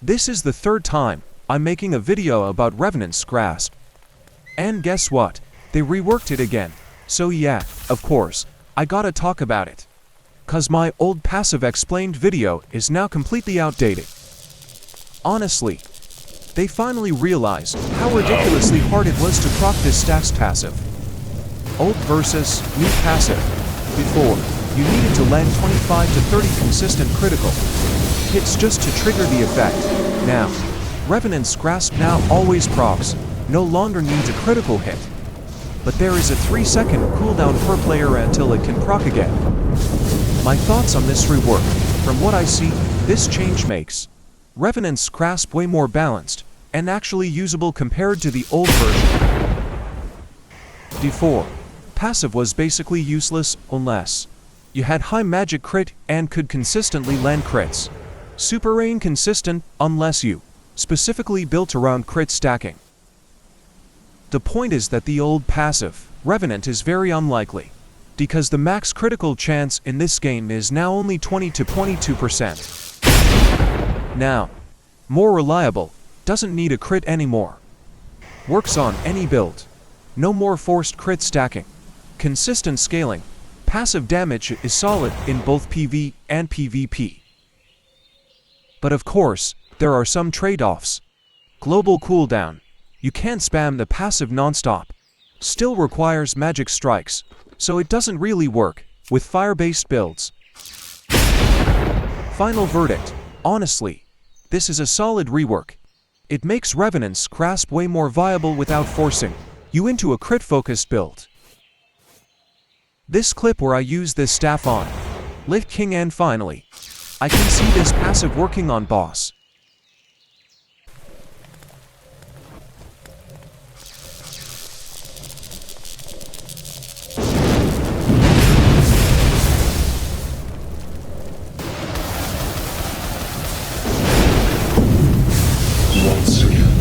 This is the third time I'm making a video about Revenant's grasp. And guess what? They reworked it again. So yeah, of course, I gotta talk about it. Cause my old passive explained video is now completely outdated. Honestly, they finally realized how ridiculously hard it was to proc this stack's passive. Old versus new passive. Before, you needed to land 25 to 30 consistent critical hits just to trigger the effect. Now, Revenant's grasp now always procs, no longer needs a critical hit. But there is a 3-second cooldown per player until it can proc again. My thoughts on this rework. From what I see, this change makes Revenant's grasp way more balanced and actually usable compared to the old version. Before, passive was basically useless unless you had high magic crit and could consistently land crits. Super inconsistent unless you specifically built around crit stacking. The point is that the old passive, Revenant, is very unlikely, because the max critical chance in this game is now only 20 to 22%. Now, more reliable, doesn't need a crit anymore. Works on any build. No more forced crit stacking. Consistent scaling. Passive damage is solid in both PV and PvP. But of course, there are some trade-offs. Global cooldown. You can't spam the passive non-stop. Still requires magic strikes, so it doesn't really work with fire-based builds. Final verdict. Honestly, this is a solid rework. It makes Revenant's grasp way more viable without forcing you into a crit-focused build. This clip where I use this staff on Lich King, and finally, I can see this passive working on boss. Once again.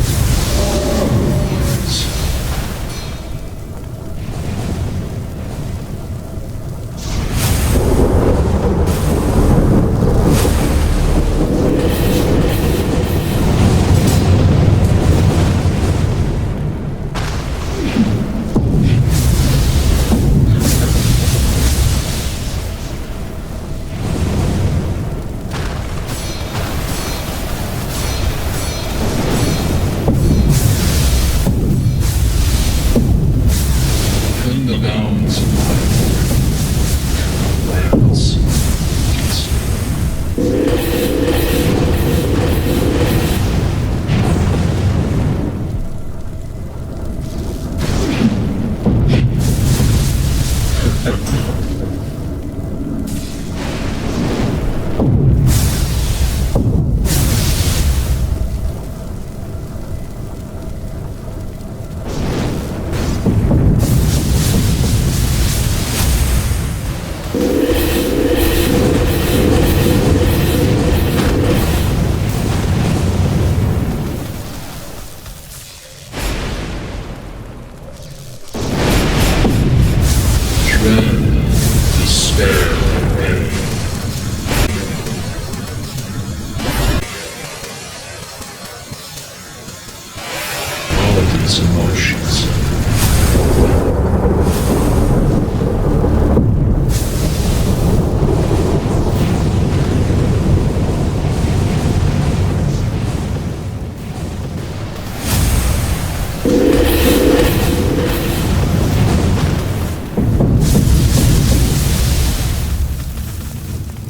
The bounds of my lands. Despair and pain. All of these emotions.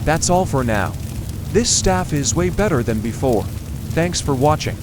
That's all for now. This staff is way better than before. Thanks for watching.